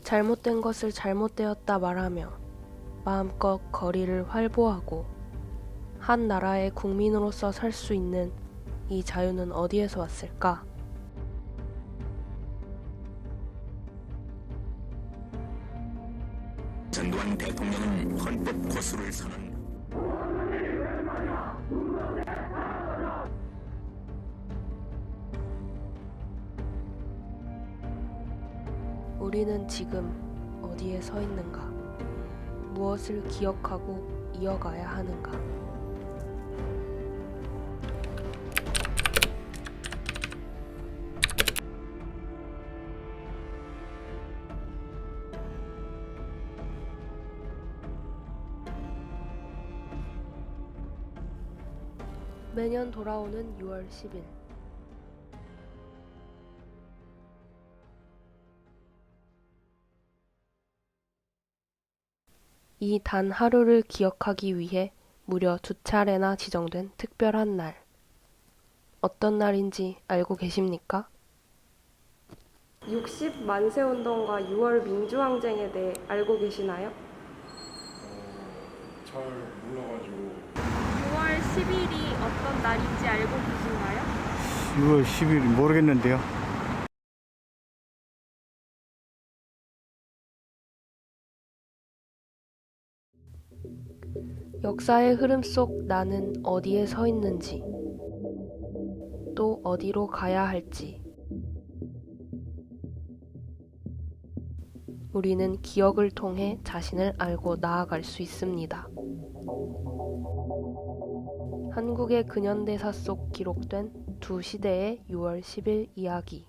잘못된 것을 잘못되었다 말하며 마음껏 거리를 활보하고 한 나라의 국민으로서 살 수 있는 이 자유는 어디에서 왔을까? 전두환 대통령은 헌법 고수를 선언. 우리는 지금 어디에 서 있는가? 무엇을 기억하고 이어가야 하는가? 매년 돌아오는 6월 10일. 이 단 하루를 기억하기 위해 무려 2차례나 지정된 특별한 날. 어떤 날인지 알고 계십니까? 60 만세운동과 6월 민주항쟁에 대해 알고 계시나요? 잘 몰라가지고 6월 10일이 어떤 날인지 알고 계신가요? 6월 10일 모르겠는데요. 역사의 흐름 속 나는 어디에 서 있는지, 또 어디로 가야 할지. 우리는 기억을 통해 자신을 알고 나아갈 수 있습니다. 한국의 근현대사 속 기록된 두 시대의 6월 10일 이야기.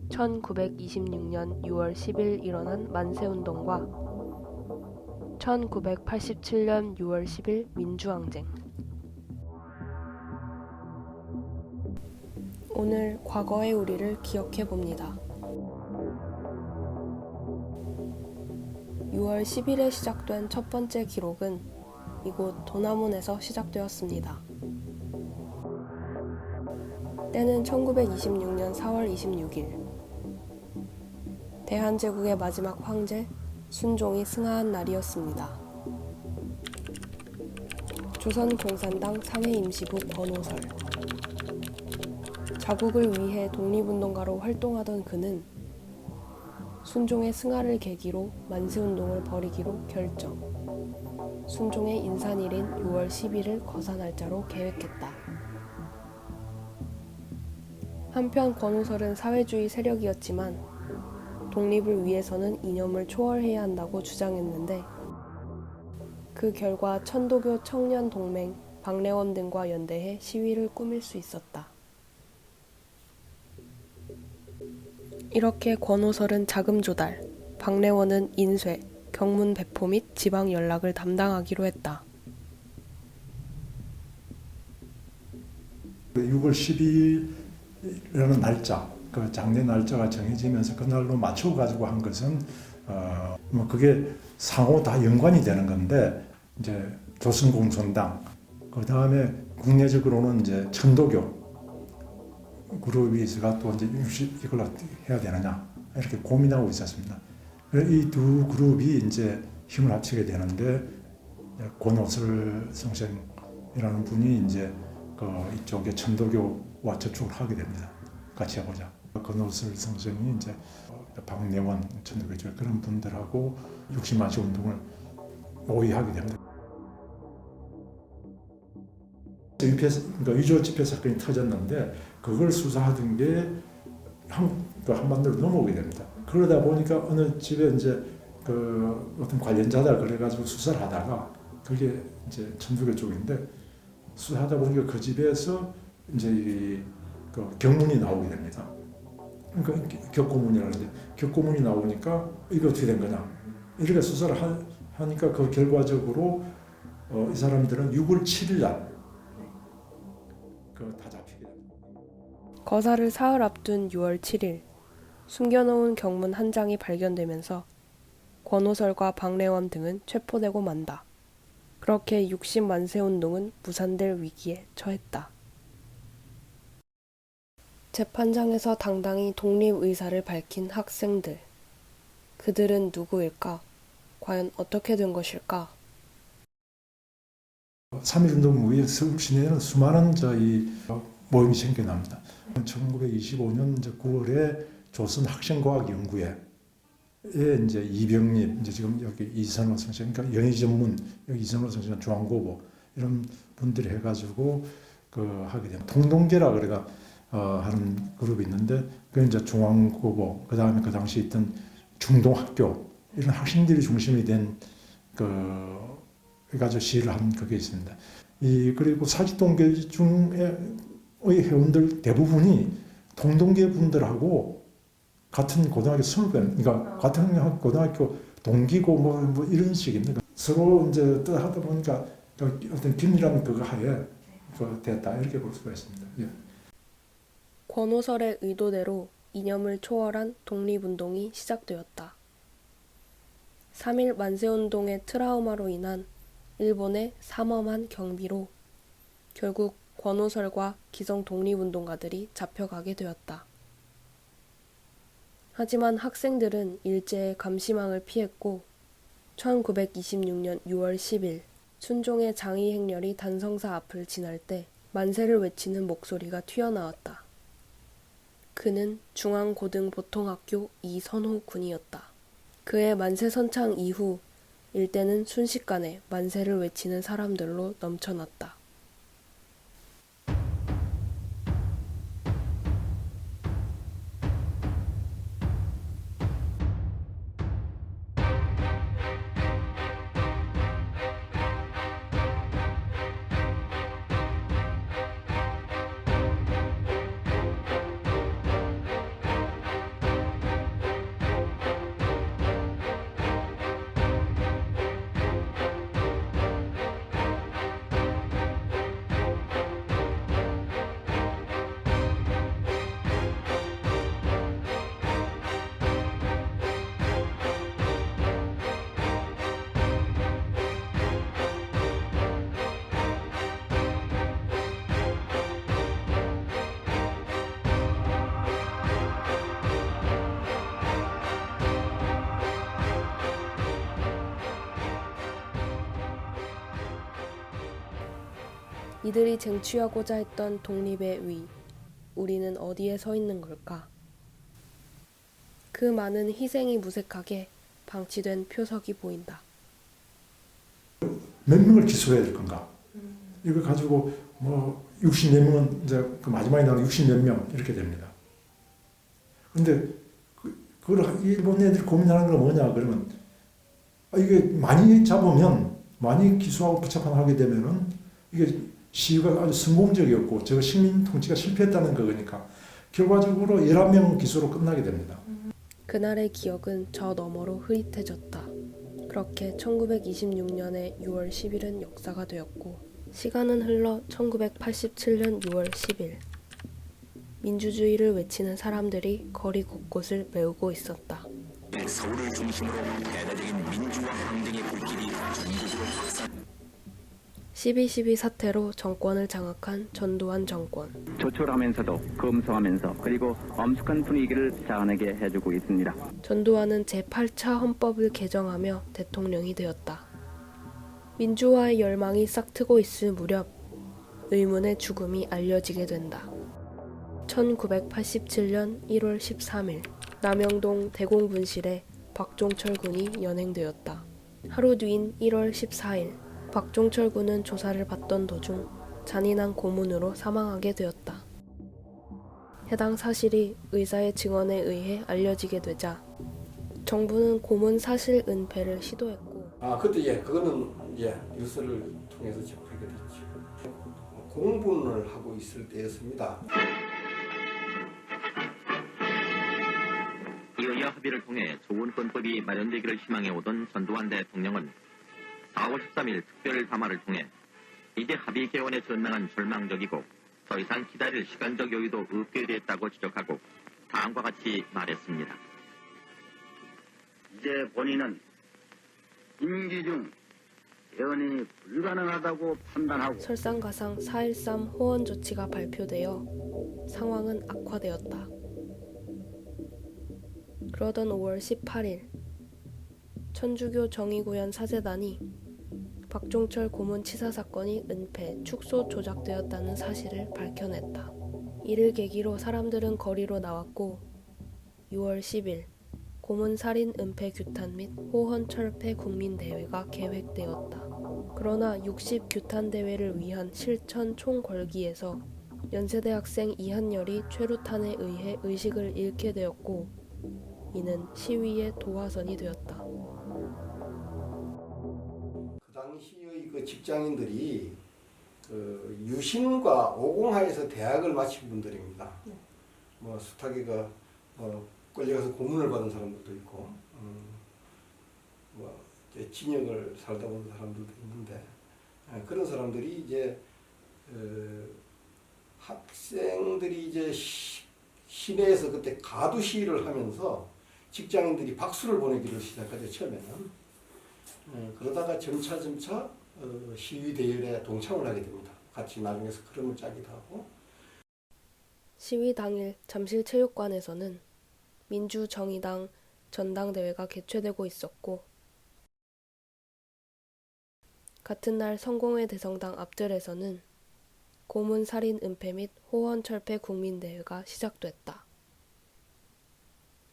1926년 6월 10일 일어난 만세운동과 1987년 6월 10일 민주항쟁. 오늘 과거의 우리를 기억해 봅니다. 6월 10일에 시작된 첫 번째 기록은 이곳 도남원에서 시작되었습니다. 때는 1926년 4월 26일. 대한제국의 마지막 황제 순종이 승하한 날이었습니다. 조선공산당 사회임시부 권오설. 자국을 위해 독립운동가로 활동하던 그는 순종의 승하를 계기로 만세운동을 벌이기로 결정. 순종의 인산일인 6월 10일을 거사 날짜로 계획했다. 한편 권오설은 사회주의 세력이었지만 독립을 위해서는 이념을 초월해야 한다고 주장했는데 그 결과 천도교 청년동맹, 박래원 등과 연대해 시위를 꾸밀 수 있었다. 이렇게 권오설은 자금 조달, 박래원은 인쇄, 경문 배포 및 지방 연락을 담당하기로 했다. 6월 10일이라는 날짜, 그 장례 날짜가 정해지면서 그날로 맞춰 가지고 한 것은 뭐 그게 상호 다 연관이 되는 건데 이제 조선공산당, 그 다음에 국내적으로는 이제 천도교 그룹이 있어가 또 이제 이걸 어떻게 해야 되느냐 이렇게 고민하고 있었습니다. 이 두 그룹이 이제 힘을 합치게 되는데 권오설 선생이라는 분이 이제 이쪽에 천도교와 접촉을 하게 됩니다. 같이 해보자. 권오설 선생이 이제 박래원 천도교 그런 분들하고 60만시 운동을 모의하게 됩니다. 그러니까 위조 집회 사건이 터졌는데 그걸 수사하던 게 한반도로 넘어오게 됩니다. 그러다 보니까 어느 집에 이제 그 어떤 관련자다 그래가지고 수사를 하다가 그게 이제 천주교 쪽인데 수사하다 보니까 그 집에서 이제 그 경문이 나오게 됩니다. 그러니까 격고문이라는데 격고문이 나오니까 이거 어떻게 된 거냐 이렇게 수사를 하니까 그 결과적으로 이 사람들은 6월 7일 날 다 잡히게 됩니다. 거사를 사흘 앞둔 6월 7일, 숨겨놓은 경문 한 장이 발견되면서 권오설과 박래원 등은 체포되고 만다. 그렇게 60만세운동은 무산될 위기에 처했다. 재판장에서 당당히 독립 의사를 밝힌 학생들. 그들은 누구일까? 과연 어떻게 된 것일까? 3.1운동 후에 서울 시내에는 수많은 모임이 생겨납니다. 1925년 9월에 조선 학생과학연구회 이제 이병립, 이제 지금 여기 이선호 선생, 그러니까 연희 전문 여기 이선호 선생, 중앙고보 이런 분들이 해가지고 하게 됩니다. 통동계라 그래가 하는 그룹이 있는데 그 이제 중앙고보, 그 다음에 그 당시 있던 중동학교 이런 학생들이 중심이 된 해가지고 시위를 한 그게 있습니다. 그리고 사직동계 중의 회원들 대부분이 통동계 분들하고 같은 고등학교 선후배, 그러니까 같은 고등학교 동기고 뭐 이런 식입니다. 서로 이제 하다 보니까 어떤 긴밀한 그거 하에 됐다 이렇게 볼 수가 있습니다. 예. 권오설의 의도대로 이념을 초월한 독립운동이 시작되었다. 3.1 만세운동의 트라우마로 인한 일본의 삼엄한 경비로 결국 권오설과 기성 독립운동가들이 잡혀가게 되었다. 하지만 학생들은 일제의 감시망을 피했고 1926년 6월 10일 순종의 장의 행렬이 단성사 앞을 지날 때 만세를 외치는 목소리가 튀어나왔다. 그는 중앙고등보통학교 이선호 군이었다. 그의 만세 선창 이후 일대는 순식간에 만세를 외치는 사람들로 넘쳐났다. 이들이 쟁취하고자 했던 독립의 위, 우리는 어디에 서 있는 걸까? 그 많은 희생이 무색하게 방치된 표석이 보인다. 몇 명을 기소해야 될 건가? 이걸 가지고 60몇 명은 이제 그 마지막에 나오는 60몇 명 이렇게 됩니다. 근데 그걸 일본 애들이 고민하는 건 뭐냐 그러면 이게 많이 잡으면 많이 기소하고 붙잡아하게 되면은 이게 시위가 아주 성공적이었고 저 식민 통치가 실패했다는 거니까 결과적으로 11명 기소로 끝나게 됩니다. 그날의 기억은 저 너머로 흐릿해졌다. 그렇게 1926년의 6월 10일은 역사가 되었고 시간은 흘러 1987년 6월 10일 민주주의를 외치는 사람들이 거리 곳곳을 메우고 있었다. 서울을 중심으로 대대적인 민주화 항쟁의 불길이 전국으로 확산. 12.12 사태로 정권을 장악한 전두환 정권. 조촐하면서도 검소하면서 그리고 엄숙한 분위기를 자아내게 해주고 있습니다. 전두환은 제8차 헌법을 개정하며 대통령이 되었다. 민주화의 열망이 싹트고 있을 무렵 의문의 죽음이 알려지게 된다. 1987년 1월 13일 남영동 대공분실에 박종철 군이 연행되었다. 하루 뒤인 1월 14일 박종철 군은 조사를 받던 도중 잔인한 고문으로 사망하게 되었다. 해당 사실이 의사의 증언에 의해 알려지게 되자 정부는 고문 사실 은폐를 시도했고 그때 그거는 뉴스를 통해서 접하게 됐죠. 공분을 하고 있을 때였습니다. 이어야 합의를 통해 좋은 헌법이 마련되기를 희망해오던 전두환 대통령은 4월 13일 특별 담화를 통해 이제 합의 개원에 전망한 절망적이고 더 이상 기다릴 시간적 여유도 없게 됐다고 지적하고 다음과 같이 말했습니다. 이제 본인은 임기 중 개헌이 불가능하다고 판단하고 설상가상 4.13 호원 조치가 발표되어 상황은 악화되었다. 그러던 5월 18일 천주교 정의구현 사제단이 박종철 고문 치사 사건이 은폐, 축소 조작되었다는 사실을 밝혀냈다. 이를 계기로 사람들은 거리로 나왔고 6월 10일 고문 살인 은폐 규탄 및 호헌 철폐 국민대회가 계획되었다. 그러나 60 규탄 대회를 위한 실천 총궐기에서 연세대 학생 이한열이 최루탄에 의해 의식을 잃게 되었고 이는 시위의 도화선이 되었다. 그 당시의 그 직장인들이 그 유신과 오공하에서 대학을 마친 분들입니다. 뭐 수탁이가 끌려가서 고문을 받은 사람들도 있고, 뭐 이제 징역을 살다 온 사람들도 있는데 그런 사람들이 이제 학생들이 이제 시내에서 그때 가두 시위를 하면서 직장인들이 박수를 보내기를 시작하죠. 처음에는. 그러다가 점차 시위 대열에 동참을 하게 됩니다. 같이 나중에 스크럼을 짜기도 하고. 시위 당일 잠실체육관에서는 민주정의당 전당대회가 개최되고 있었고 같은 날 성공회 대성당 앞뜰에서는 고문 살인 은폐 및 호헌 철폐 국민대회가 시작됐다.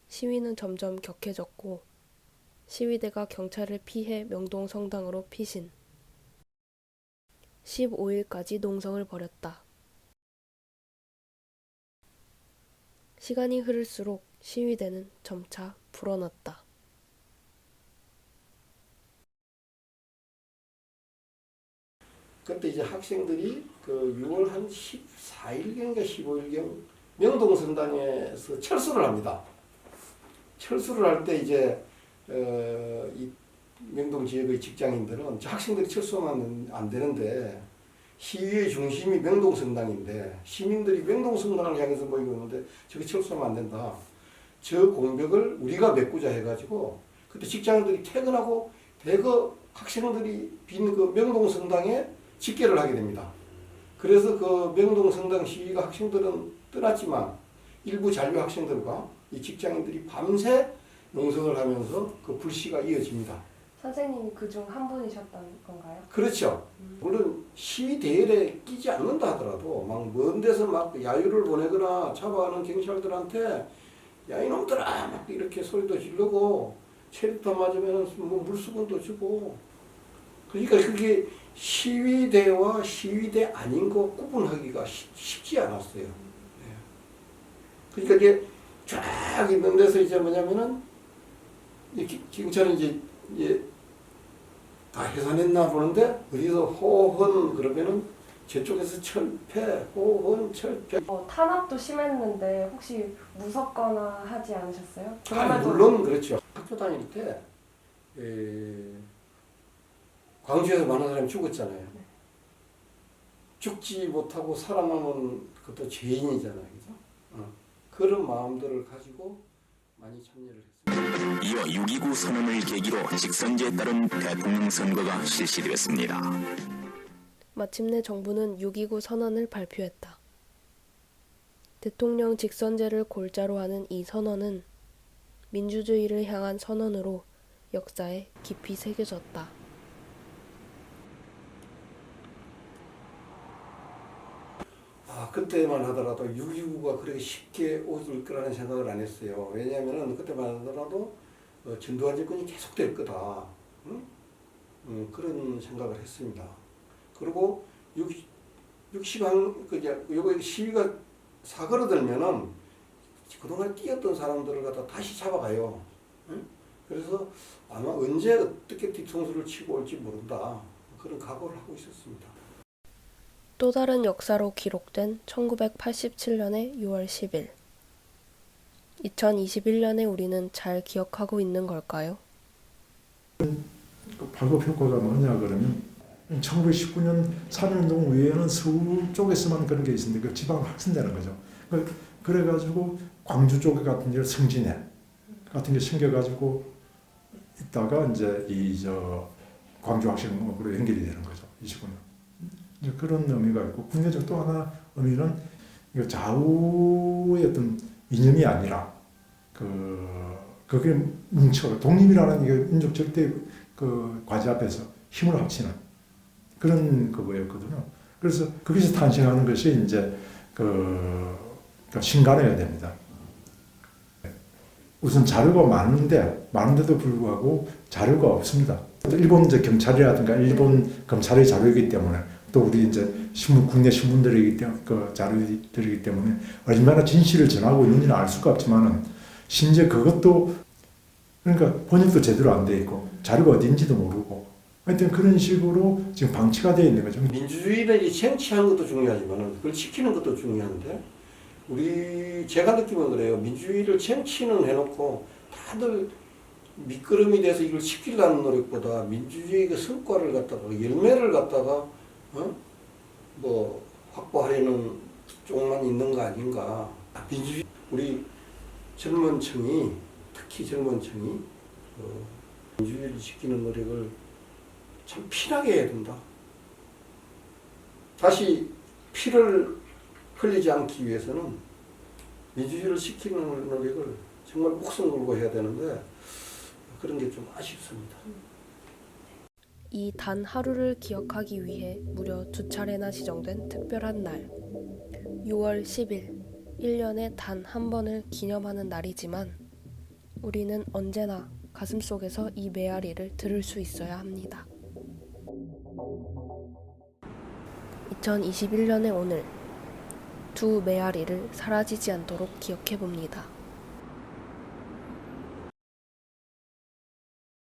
시위는 점점 격해졌고 시위대가 경찰을 피해 명동 성당으로 피신. 15일까지 농성을 벌였다. 시간이 흐를수록 시위대는 점차 불어났다. 그때 이제 학생들이 그 6월 한 14일경인가 15일경 명동 성당에서 철수를 합니다. 철수를 할 때 이제 이 명동 지역의 직장인들은 학생들이 철수하면 안 되는데 시위의 중심이 명동 성당인데 시민들이 명동 성당을 향해서 모이고 있는데 저기 철수하면 안 된다. 저 공백을 우리가 메꾸자 해가지고 그때 직장인들이 퇴근하고 대거 학생들이 빈 그 명동 성당에 집결을 하게 됩니다. 그래서 그 명동 성당 시위가 학생들은 떠났지만 일부 잔류 학생들과 이 직장인들이 밤새 농성을 하면서 그 불씨가 이어집니다. 선생님이 그중 한 분이셨던 건가요? 그렇죠. 물론 시위 대열에 끼지 않는다 하더라도 막 먼 데서 막 야유를 보내거나 잡아가는 경찰들한테 야 이놈들아 막 이렇게 소리도 지르고 체류탄 맞으면 뭐 물수건도 주고 그러니까 그게 시위대와 시위대 아닌 거 구분하기가 쉽지 않았어요. 그러니까 이게 쫙 있는 데서 이제 뭐냐면은 경찰은 이제 다 해산했나 보는데 어디서 호헌 그러면은 저쪽에서 철폐, 호헌, 철폐. 탄압도 심했는데 혹시 무섭거나 하지 않으셨어요? 물론 그렇죠. 학교 다닐 때 광주에서 많은 사람이 죽었잖아요. 네. 죽지 못하고 살아남은 그것도 죄인이잖아요. 그죠? 그런 마음들을 가지고 많이 참여를 했습니다. 이어 6.29 선언을 계기로 직선제에 따른 대통령 선거가 실시되었습니다. 마침내 정부는 6.29 선언을 발표했다. 대통령 직선제를 골자로 하는 이 선언은 민주주의를 향한 선언으로 역사에 깊이 새겨졌다. 그때만 하더라도 6.29가 그렇게 쉽게 오질 거라는 생각을 안 했어요. 왜냐하면 그때만 하더라도 전두환 정권이 계속될 거다. 응? 그런 생각을 했습니다. 그리고 60한 시위가 사그러들면은 그동안 뛰었던 사람들을 갖다 다시 잡아가요. 응? 그래서 아마 언제 어떻게 뒤통수를 치고 올지 모른다. 그런 각오를 하고 있었습니다. 또 다른 역사로 기록된 1987년의 6월 10일. 2021년에 우리는 잘 기억하고 있는 걸까요? 발급 효과가 뭐냐 그러면 1919년 3.1운동 외에는 서울 쪽에서만 그런 게 있었는데 그 지방 확산되는 거죠. 그래가지고 광주 쪽 같은 게 성진회 같은 게 생겨가지고 있다가 이제 광주 학생으로 연결이 되는 거죠. 29년. 그런 의미가 있고 국내적 또 하나 의미는 좌우의 어떤 이념이 아니라 그 그게 뭉쳐 독립이라는 이게 민족 절대 그 과제 앞에서 힘을 합치는 그런 그거였거든요. 그래서 거기서 탄생하는 것이 이제 그 신간호여야 됩니다. 우선 자료가 많은데도 불구하고 자료가 없습니다. 일본 이제 경찰이라든가 일본 검찰의 자료이기 때문에 또 우리 이제 국내 신문들이기 때문에 그 자료들이기 때문에 얼마나 진실을 전하고 있는지는 알 수가 없지만은 심지어 그것도 그러니까 번역도 제대로 안 돼 있고 자료가 어딘지도 모르고 하여튼 그런 식으로 지금 방치가 되어 있는 거죠. 민주주의를 이제 쟁취하는 것도 중요하지만 그걸 지키는 것도 중요한데 제가 느끼면 그래요. 민주주의를 쟁취는 해놓고 다들 밑거름이 돼서 이걸 지키려는 노력보다 민주주의의 그 성과를 갖다가 열매를 갖다가 뭐 확보하려는 쪽만 있는 거 아닌가. 민주주의 우리 젊은 층이 특히 젊은 층이 민주주의를 지키는 노력을 참 피나게 해야 된다. 다시 피를 흘리지 않기 위해서는 민주주의를 지키는 노력을 정말 목숨 걸고 해야 되는데 그런 게 좀 아쉽습니다. 이 단 하루를 기억하기 위해 무려 2차례나 지정된 특별한 날 6월 10일 1년에 단 한 번을 기념하는 날이지만 우리는 언제나 가슴속에서 이 메아리를 들을 수 있어야 합니다. 2021년의 오늘 두 메아리를 사라지지 않도록 기억해봅니다.